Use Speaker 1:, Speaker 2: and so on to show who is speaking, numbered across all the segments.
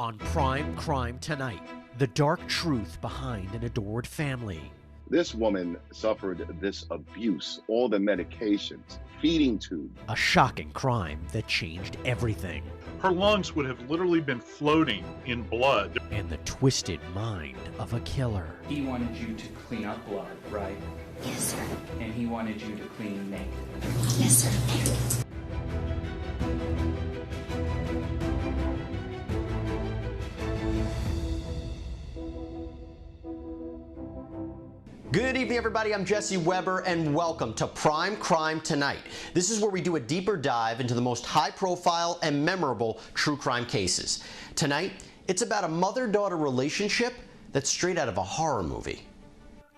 Speaker 1: On Prime Crime Tonight, the dark truth behind an adored family.
Speaker 2: This woman suffered this abuse, all the medications, feeding tube.
Speaker 1: A shocking crime that changed everything.
Speaker 3: Her lungs would have literally been floating in blood.
Speaker 1: And the twisted mind of a killer.
Speaker 4: He wanted you to clean up blood, right?
Speaker 5: Yes, sir.
Speaker 4: And he wanted you to clean naked.
Speaker 5: Yes, sir.
Speaker 6: Good evening, everybody. I'm Jesse Weber, and welcome to Prime Crime Tonight. This is where we do a deeper dive into the most high-profile and memorable true crime cases. Tonight, it's about a mother-daughter relationship that's straight out of a horror movie.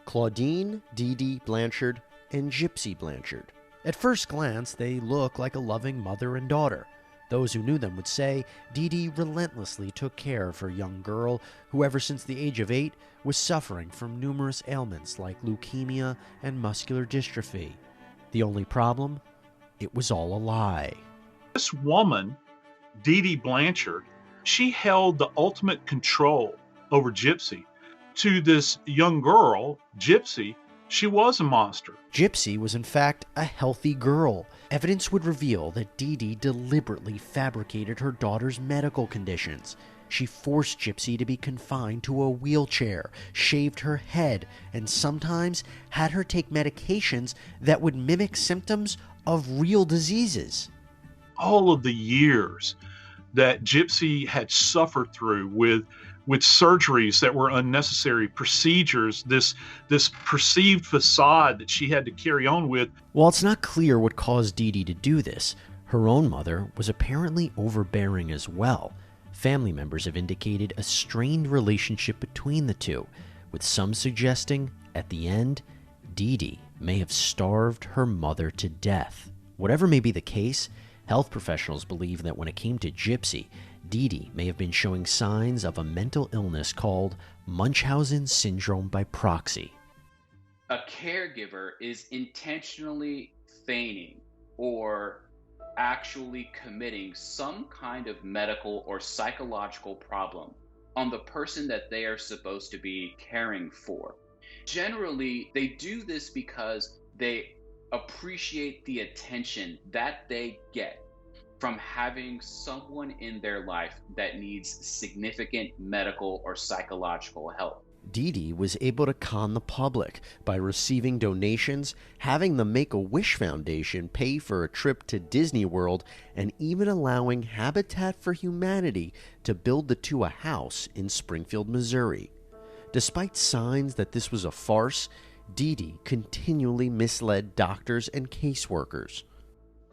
Speaker 1: Claudine, DeDe Blanchard, and Gypsy Blanchard. At first glance, they look like a loving mother and daughter. Those who knew them would say DeDe relentlessly took care of her young girl, who ever since the age of 8 was suffering from numerous ailments like leukemia and muscular dystrophy. The only problem? It was all a lie.
Speaker 3: This woman, DeDe Blanchard, she held the ultimate control over Gypsy. To this young girl, Gypsy, she was a monster.
Speaker 1: Gypsy was in fact a healthy girl. Evidence would reveal that DeDe deliberately fabricated her daughter's medical conditions. She forced Gypsy to be confined to a wheelchair, shaved her head, and sometimes had her take medications that would mimic symptoms of real diseases.
Speaker 3: All of the years that Gypsy had suffered through with surgeries that were unnecessary, procedures, this perceived facade that she had to carry on with.
Speaker 1: While it's not clear what caused DeDe to do this, her own mother was apparently overbearing as well. Family members have indicated a strained relationship between the two, with some suggesting, at the end, DeDe may have starved her mother to death. Whatever may be the case, health professionals believe that when it came to Gypsy, DeDe may have been showing signs of a mental illness called Munchausen syndrome by proxy.
Speaker 4: A caregiver is intentionally feigning or actually committing some kind of medical or psychological problem on the person that they are supposed to be caring for. Generally, they do this because they appreciate the attention that they get from having someone in their life that needs significant medical or psychological help.
Speaker 1: DeDe was able to con the public by receiving donations, having the Make-A-Wish Foundation pay for a trip to Disney World, and even allowing Habitat for Humanity to build the two a house in Springfield, Missouri. Despite signs that this was a farce, DeDe continually misled doctors and caseworkers.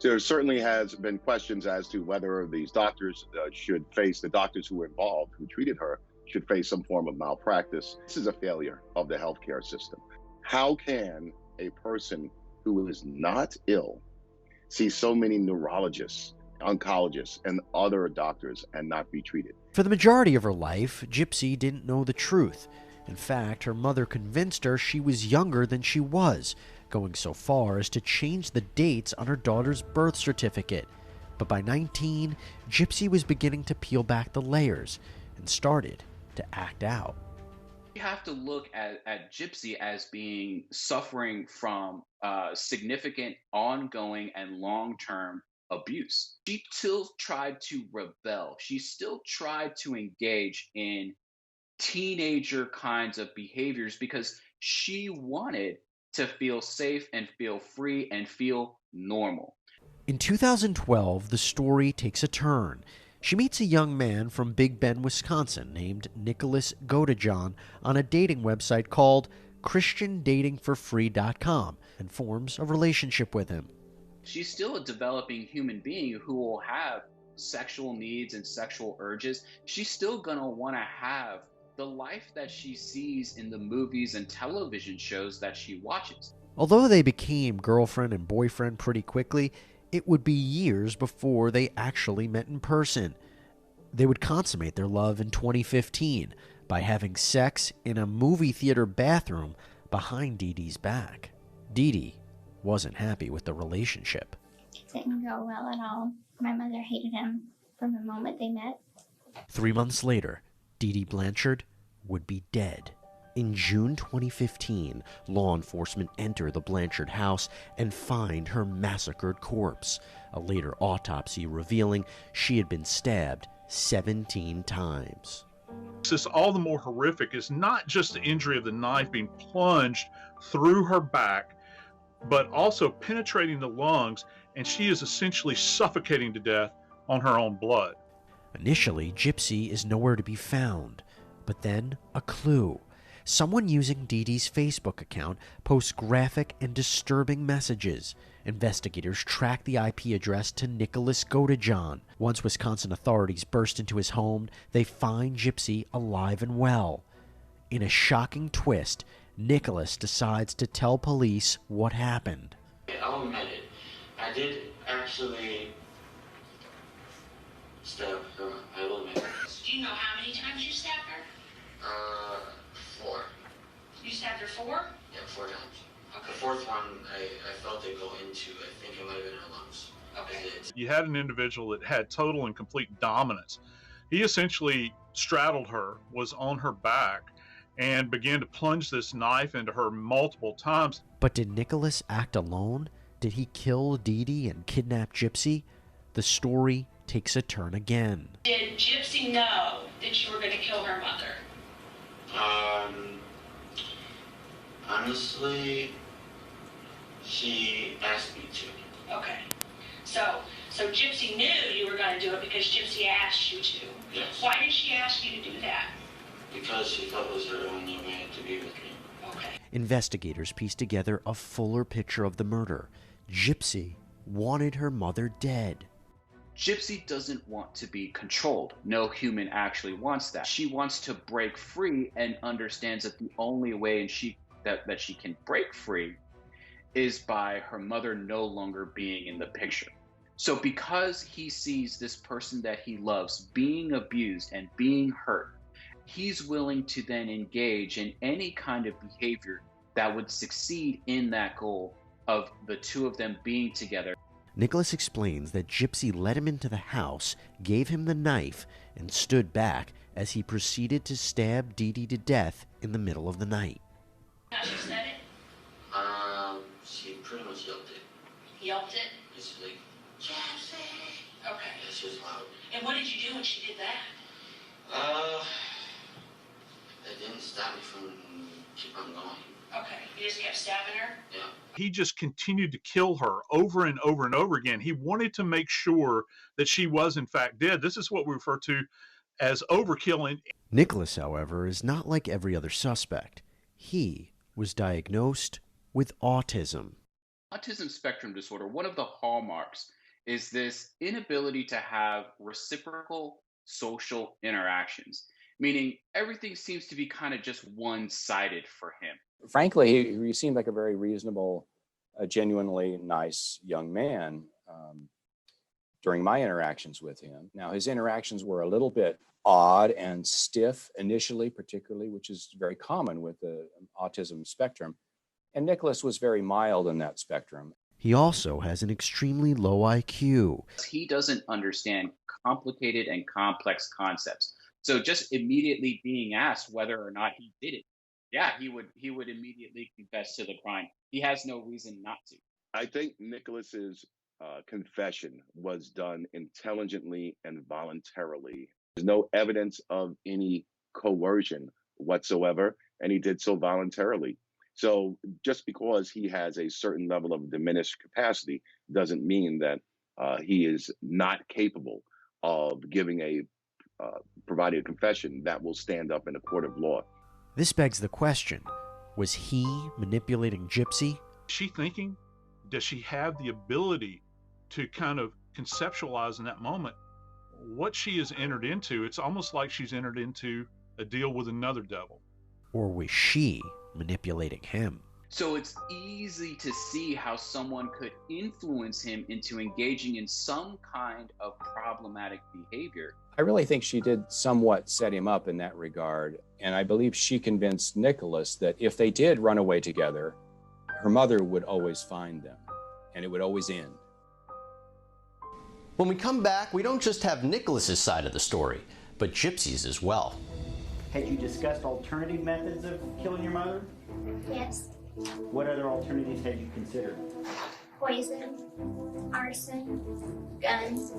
Speaker 2: There certainly has been questions as to whether these doctors should face, the doctors who were involved, who treated her, should face some form of malpractice. This is a failure of the healthcare system. How can a person who is not ill see so many neurologists, oncologists, and other doctors and not be treated?
Speaker 1: For the majority of her life, Gypsy didn't know the truth. In fact, her mother convinced her she was younger than she was, going so far as to change the dates on her daughter's birth certificate. But by 19, Gypsy was beginning to peel back the layers and started to act out.
Speaker 4: You have to look at Gypsy as being suffering from significant ongoing and long-term abuse. She still tried to rebel. She still tried to engage in teenager kinds of behaviors because she wanted to feel safe and feel free and feel normal.
Speaker 1: In 2012, the story takes a turn. She meets a young man from Big Bend, Wisconsin named Nicholas Godejohn on a dating website called ChristianDatingForFree.com and forms a relationship with him.
Speaker 4: She's still a developing human being who will have sexual needs and sexual urges. She's still going to want to have the life that she sees in the movies and television shows that she watches.
Speaker 1: Although they became girlfriend and boyfriend pretty quickly, it would be years before they actually met in person. They would consummate their love in 2015 by having sex in a movie theater bathroom behind DeDe's back. DeDe wasn't happy with the relationship.
Speaker 5: It didn't go well at all. My mother hated him from the moment they met.
Speaker 1: 3 months later, DeDe Blanchard would be dead. In June 2015, law enforcement enter the Blanchard house and find her massacred corpse, a later autopsy revealing she had been stabbed 17 times.
Speaker 3: This all the more horrific is not just the injury of the knife being plunged through her back, but also penetrating the lungs, and she is essentially suffocating to death on her own blood.
Speaker 1: Initially, Gypsy is nowhere to be found, but then a clue. Someone using DeDe's Facebook account posts graphic and disturbing messages. Investigators track the IP address to Nicholas Godejohn. Once Wisconsin authorities burst into his home, they find Gypsy alive and well. In a shocking twist, Nicholas decides to tell police what happened.
Speaker 7: I'll admit it. I did actually stab her. I will admit it.
Speaker 5: Do you know how many times you stabbed her?
Speaker 7: 4.
Speaker 5: You stabbed her 4?
Speaker 7: Yeah, 4 times.
Speaker 5: Okay.
Speaker 7: The 4th one, I felt it go into, I think it might have been her lungs.
Speaker 5: Okay.
Speaker 3: You had an individual that had total and complete dominance. He essentially straddled her, was on her back, and began to plunge this knife into her multiple times.
Speaker 1: But did Nicholas act alone? Did he kill DeDe and kidnap Gypsy? The story takes a turn again.
Speaker 5: Did Gypsy know that you were going to kill her mother?
Speaker 7: Honestly, she asked me to.
Speaker 5: Okay. So Gypsy knew you were going to do it because Gypsy asked you to.
Speaker 7: Yes.
Speaker 5: Why did she ask you to do that?
Speaker 7: Because she thought it was her only way to be with me.
Speaker 5: Okay.
Speaker 1: Investigators piece together a fuller picture of the murder. Gypsy wanted her mother dead.
Speaker 4: Gypsy doesn't want to be controlled. No human actually wants that. She wants to break free and understands that the only way that she can break free is by her mother no longer being in the picture. So because he sees this person that he loves being abused and being hurt, he's willing to then engage in any kind of behavior that would succeed in that goal of the two of them being together.
Speaker 1: Nicholas explains that Gypsy led him into the house, gave him the knife, and stood back as he proceeded to stab DeDe to death in the middle of the night.
Speaker 5: How she said it?
Speaker 7: She pretty much yelped it.
Speaker 5: Yelped it?
Speaker 7: It's like,
Speaker 5: Gypsy! Okay.
Speaker 7: yeah, she was loud.
Speaker 5: And what did you do when she did that?
Speaker 7: It didn't stop me from keep on going.
Speaker 5: Okay. You just kept stabbing her?
Speaker 7: Yeah.
Speaker 3: He just continued to kill her over and over and over again. He wanted to make sure that she was in fact dead. This is what we refer to as overkill.
Speaker 1: Nicholas, however, is not like every other suspect. He was diagnosed with autism.
Speaker 4: Autism spectrum disorder, one of the hallmarks is this inability to have reciprocal social interactions, meaning everything seems to be kind of just one-sided for him.
Speaker 8: Frankly, he seemed like a very reasonable, genuinely nice young man during my interactions with him. Now, his interactions were a little bit odd and stiff initially, particularly, which is very common with the autism spectrum. And Nicholas was very mild in that spectrum.
Speaker 1: He also has an extremely low IQ.
Speaker 4: He doesn't understand complicated and complex concepts. So just immediately being asked whether or not he did it, yeah, he would immediately confess to the crime. He has no reason not to.
Speaker 2: I think Nicholas's confession was done intelligently and voluntarily. There's no evidence of any coercion whatsoever, and he did so voluntarily. So just because he has a certain level of diminished capacity doesn't mean that he is not capable of giving providing a confession that will stand up in a court of law.
Speaker 1: This begs the question, was he manipulating Gypsy?
Speaker 3: Is she thinking? Does she have the ability to kind of conceptualize in that moment what she has entered into? It's almost like she's entered into a deal with another devil.
Speaker 1: Or was she manipulating him?
Speaker 4: So it's easy to see how someone could influence him into engaging in some kind of problematic behavior.
Speaker 8: I really think she did somewhat set him up in that regard. And I believe she convinced Nicholas that if they did run away together, her mother would always find them and it would always end.
Speaker 6: When we come back, we don't just have Nicholas's side of the story. but Gypsy's as well.
Speaker 9: Had you discussed alternative methods of killing your mother?
Speaker 10: Yes.
Speaker 9: What other alternatives had you considered?
Speaker 10: Poison, arson, guns.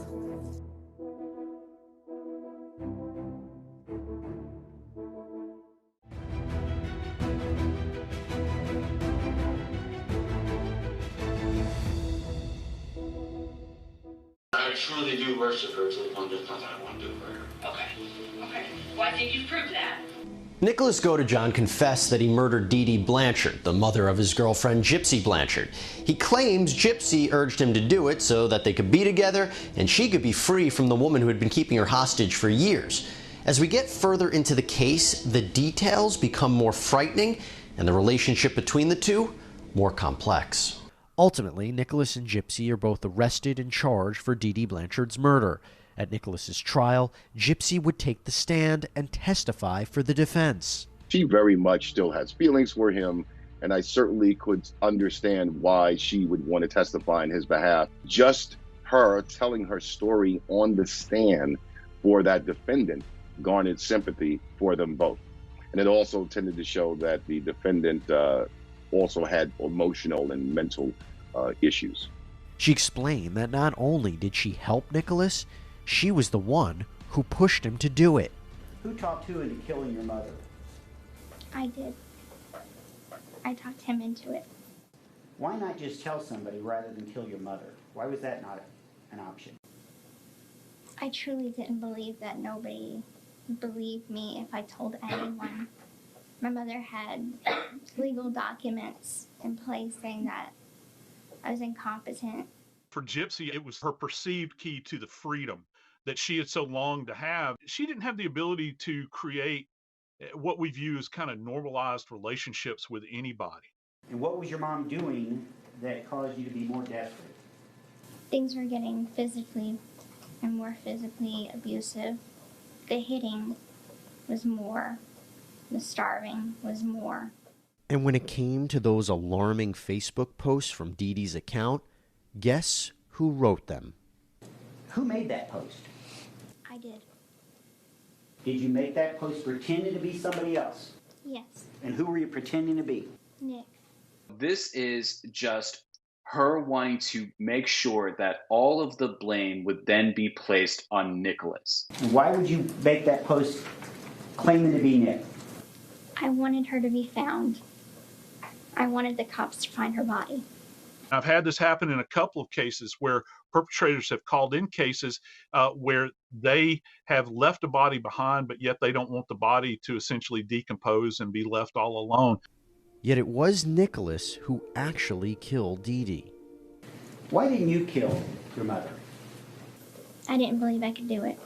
Speaker 7: I truly do worship her to the point there's nothing I want to do for her.
Speaker 5: Okay. Okay. Well, I think you've proved that.
Speaker 6: Nicholas Godejohn confessed that he murdered DeDe Blanchard, the mother of his girlfriend Gypsy Blanchard. He claims Gypsy urged him to do it so that they could be together and she could be free from the woman who had been keeping her hostage for years. As we get further into the case, the details become more frightening and the relationship between the two more complex.
Speaker 1: Ultimately, Nicholas and Gypsy are both arrested and charged for DeDe Blanchard's murder. At Nicholas's trial, Gypsy would take the stand and testify for the defense.
Speaker 2: She very much still has feelings for him, and I certainly could understand why she would want to testify on his behalf. Just her telling her story on the stand for that defendant garnered sympathy for them both. And it also tended to show that the defendant also had emotional and mental issues.
Speaker 1: She explained that not only did she help Nicholas, she was the one who pushed him to do it.
Speaker 9: Who talked who into killing your mother?
Speaker 10: I did. I talked him into it.
Speaker 9: Why not just tell somebody rather than kill your mother? Why was that not an option?
Speaker 10: I truly didn't believe that nobody believed me if I told anyone. My mother had legal documents in place saying that I was incompetent.
Speaker 3: For Gypsy, it was her perceived key to the freedom that she had so longed to have. She didn't have the ability to create what we view as kind of normalized relationships with anybody.
Speaker 9: And what was your mom doing that caused you to be more desperate?
Speaker 10: Things were getting physically and more physically abusive. The hitting was more. The starving was more.
Speaker 1: And when it came to those alarming Facebook posts from DeDe's account, guess who wrote them?
Speaker 9: Who made that post?
Speaker 10: I did.
Speaker 9: Did you make that post pretending to be somebody else?
Speaker 10: Yes.
Speaker 9: And who were you pretending to be?
Speaker 10: Nick.
Speaker 4: This is just her wanting to make sure that all of the blame would then be placed on Nicholas.
Speaker 9: And why would you make that post claiming to be Nick?
Speaker 10: I wanted her to be found. I wanted the cops to find her body.
Speaker 3: I've had this happen in a couple of cases where perpetrators have called in cases where they have left a body behind, but yet they don't want the body to essentially decompose and be left all alone.
Speaker 1: Yet it was Nicholas who actually killed DeDe.
Speaker 9: Why didn't you kill your mother?
Speaker 10: I didn't believe I could do it.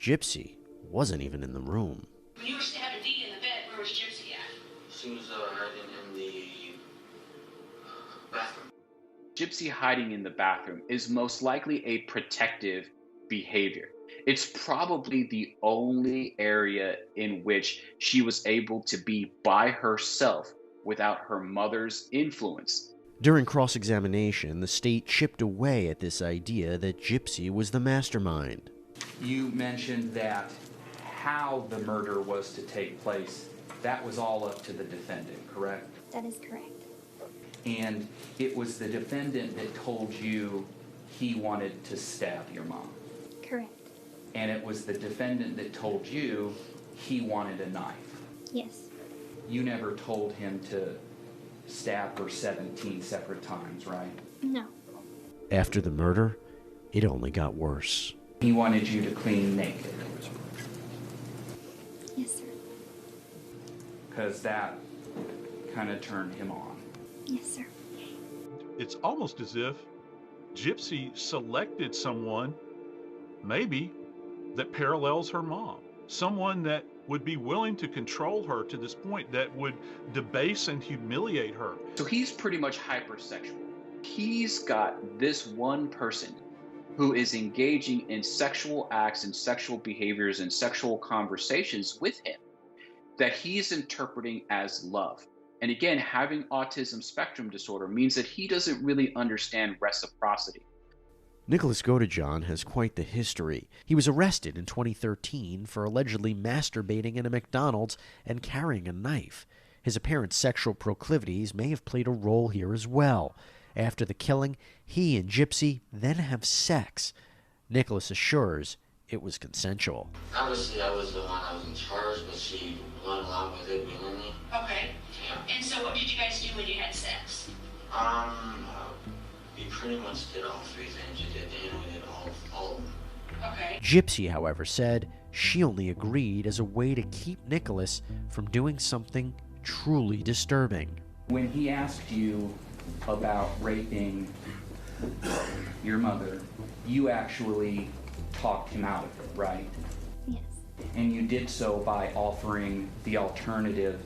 Speaker 1: Gypsy wasn't even in the room.
Speaker 5: When you were stabbing Dee in the bed, where was Gypsy at?
Speaker 7: She was hiding in the bathroom.
Speaker 4: Gypsy hiding in the bathroom is most likely a protective behavior. It's probably the only area in which she was able to be by herself without her mother's influence.
Speaker 1: During cross-examination, the state chipped away at this idea that Gypsy was the mastermind.
Speaker 11: You mentioned that how the murder was to take place, that was all up to the defendant, correct?
Speaker 10: That is correct.
Speaker 11: And it was the defendant that told you he wanted to stab your mom.
Speaker 10: Correct.
Speaker 11: And it was the defendant that told you he wanted a knife.
Speaker 10: Yes.
Speaker 11: You never told him to stab her 17 separate times, right?
Speaker 10: No.
Speaker 1: After the murder, it only got worse.
Speaker 11: He wanted you to clean naked.
Speaker 10: Yes, sir.
Speaker 11: Because that kind of turned him on.
Speaker 10: Yes, sir.
Speaker 3: It's almost as if Gypsy selected someone, maybe, that parallels her mom. Someone that would be willing to control her to this point, that would debase and humiliate her.
Speaker 4: So he's pretty much hypersexual. He's got this one person who is engaging in sexual acts and sexual behaviors and sexual conversations with him that he's interpreting as love. And again, having autism spectrum disorder means that he doesn't really understand reciprocity.
Speaker 1: Nicholas Godejohn has quite the history. He was arrested in 2013 for allegedly masturbating in a McDonald's and carrying a knife. His apparent sexual proclivities may have played a role here as well. After the killing, he and Gypsy then have sex. Nicholas assures it was consensual.
Speaker 7: Obviously, I was the one that was in charge, but she went along with it willingly.
Speaker 5: Okay.
Speaker 7: Yeah.
Speaker 5: And so what did you guys do when you had sex?
Speaker 7: We pretty much did all three things. We did we did all of them.
Speaker 5: Okay.
Speaker 1: Gypsy, however, said she only agreed as a way to keep Nicholas from doing something truly disturbing.
Speaker 11: When he asked you about raping your mother, you actually talked him out of it, right?
Speaker 10: Yes.
Speaker 11: And you did so by offering the alternative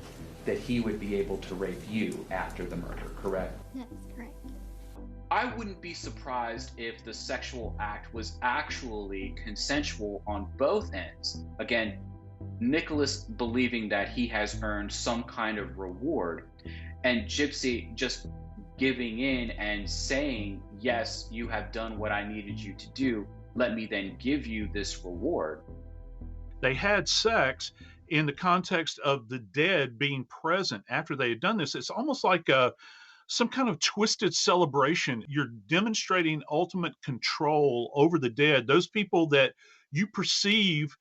Speaker 11: that he would be able to rape you after the murder, correct?
Speaker 10: That's correct.
Speaker 4: I wouldn't be surprised if the sexual act was actually consensual on both ends. Again, Nicholas believing that he has earned some kind of reward, and Gypsy just giving in and saying, yes, you have done what I needed you to do. Let me then give you this reward.
Speaker 3: They had sex in the context of the dead being present after they had done this. It's almost like some kind of twisted celebration. You're demonstrating ultimate control over the dead, those people that you perceive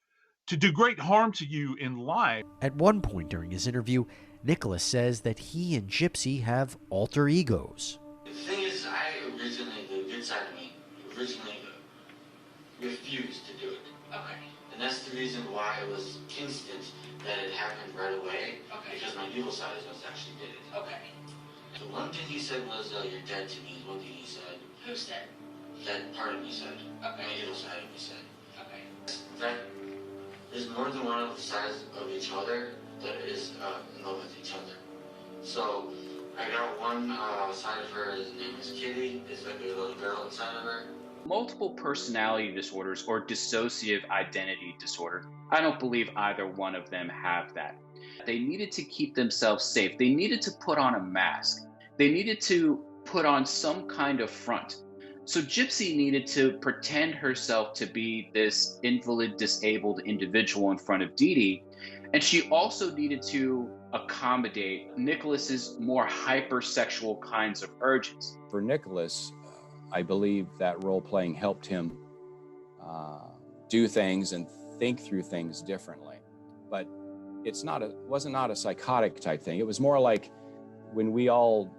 Speaker 3: to do great harm to you in life.
Speaker 1: At one point during his interview, Nicholas says that he and Gypsy have alter egos.
Speaker 7: The thing is, the good side of me, originally refused to do it.
Speaker 5: Okay.
Speaker 7: And that's the reason why it was instant that it happened right away.
Speaker 5: Okay.
Speaker 7: Because my evil side is what actually did it.
Speaker 5: Okay.
Speaker 7: The one thing he said was, you're dead to me. One thing he said.
Speaker 5: Who said?
Speaker 7: That part of me said.
Speaker 5: Okay.
Speaker 7: My evil side of me said.
Speaker 5: Okay.
Speaker 7: That there's more than one of the sides of each other that is in love with each other. So I got one side of her, his name is Kitty. It's like a little girl inside of her.
Speaker 4: Multiple personality disorders or dissociative identity disorder, I don't believe either one of them have that. They needed to keep themselves safe. They needed to put on a mask. They needed to put on some kind of front. So Gypsy needed to pretend herself to be this invalid, disabled individual in front of DeDe, and she also needed to accommodate Nicholas's more hypersexual kinds of urges.
Speaker 8: For Nicholas, I believe that role-playing helped him do things and think through things differently. But wasn't a psychotic type thing. It was more like when we all,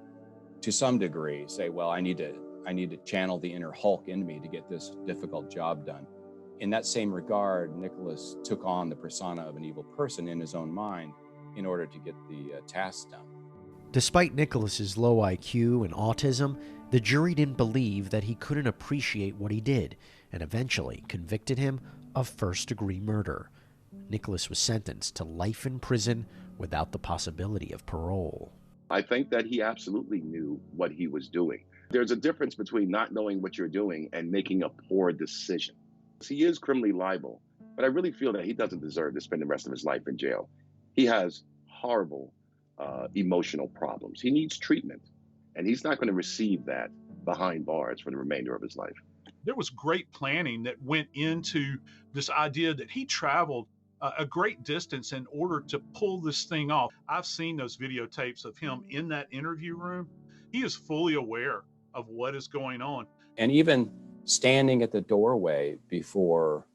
Speaker 8: to some degree, say, well, I need to channel the inner Hulk in me to get this difficult job done. In that same regard, Nicholas took on the persona of an evil person in his own mind in order to get the task done.
Speaker 1: Despite Nicholas's low IQ and autism, the jury didn't believe that he couldn't appreciate what he did and eventually convicted him of first-degree murder. Nicholas was sentenced to life in prison without the possibility of parole.
Speaker 2: I think that he absolutely knew what he was doing. There's a difference between not knowing what you're doing and making a poor decision. He is criminally liable, but I really feel that he doesn't deserve to spend the rest of his life in jail. He has horrible emotional problems. He needs treatment, and he's not going to receive that behind bars for the remainder of his life.
Speaker 3: There was great planning that went into this idea that he traveled a great distance in order to pull this thing off. I've seen those videotapes of him in that interview room. He is fully aware of what is going on.
Speaker 8: And even standing at the doorway before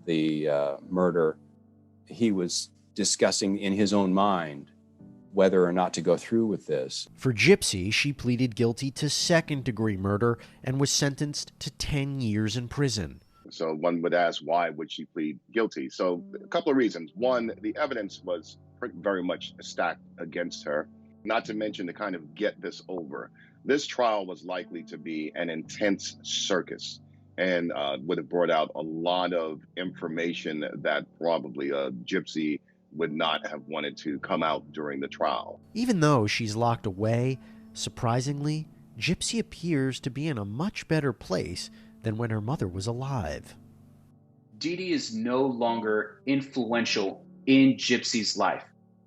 Speaker 8: the murder, he was discussing in his own mind whether or not to go through with this.
Speaker 1: For Gypsy, she pleaded guilty to second-degree murder and was sentenced to 10 years in prison.
Speaker 2: So one would ask, why would she plead guilty? So a couple of reasons. One, the evidence was very much stacked against her, not to mention to kind of get this over. This trial was likely to be an intense circus and would have brought out a lot of information that probably Gypsy would not have wanted to come out during the trial.
Speaker 1: Even though she's locked away, surprisingly, Gypsy appears to be in a much better place than when her mother was alive.
Speaker 4: DeDe is no longer influential in Gypsy's life.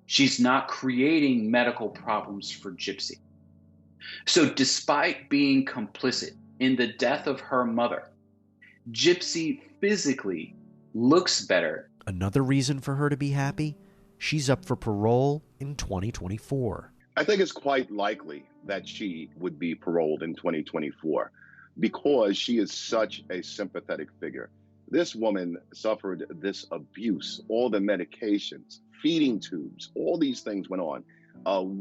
Speaker 4: She's not creating medical problems for Gypsy. So despite being complicit in the death of her mother, Gypsy physically looks better.
Speaker 1: Another reason for her to be happy? She's up for parole in 2024.
Speaker 2: I think it's quite likely that she would be paroled in 2024 because she is such a sympathetic figure. This woman suffered this abuse, all the medications, feeding tubes, all these things went on,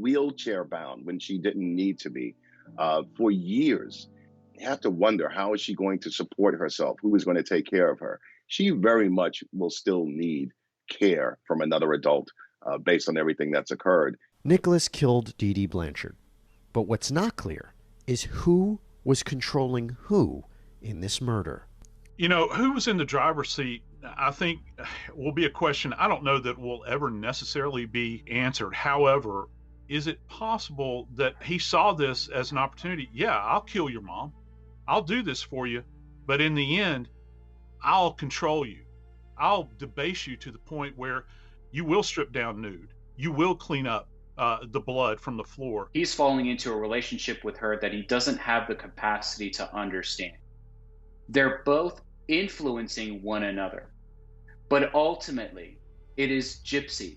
Speaker 2: wheelchair bound when she didn't need to be for years. You have to wonder, how is she going to support herself? Who is going to take care of her? She very much will still need care from another adult based on everything that's occurred.
Speaker 1: Nicholas killed DeDe Blanchard. But what's not clear is who was controlling who in this murder.
Speaker 3: You know, who was in the driver's seat, I think, will be a question I don't know that will ever necessarily be answered. However, is it possible that he saw this as an opportunity? Yeah, I'll kill your mom. I'll do this for you. But in the end, I'll control you. I'll debase you to the point where you will strip down nude. You will clean up the blood from the floor.
Speaker 4: He's falling into a relationship with her that he doesn't have the capacity to understand. They're both influencing one another. But ultimately, it is Gypsy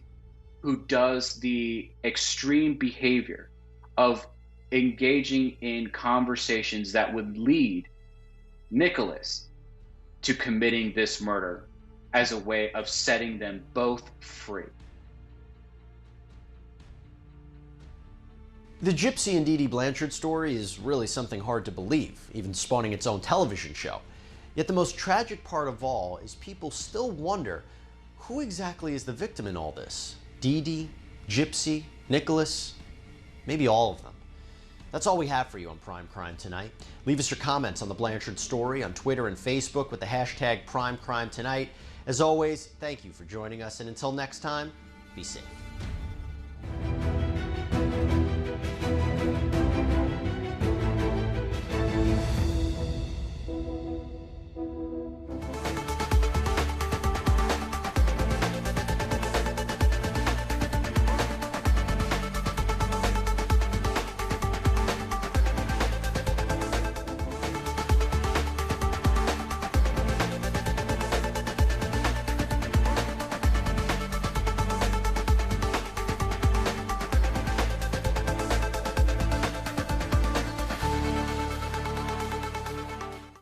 Speaker 4: who does the extreme behavior of engaging in conversations that would lead Nicholas to committing this murder as a way of setting them both free.
Speaker 6: The Gypsy and DeDe Blanchard story is really something hard to believe, even spawning its own television show. Yet the most tragic part of all is people still wonder, who exactly is the victim in all this? DeDe, Gypsy, Nicholas, maybe all of them. That's all we have for you on Prime Crime tonight. Leave us your comments on the Blanchard story on Twitter and Facebook with the hashtag PrimeCrimeTonight. As always, thank you for joining us, and until next time, be safe.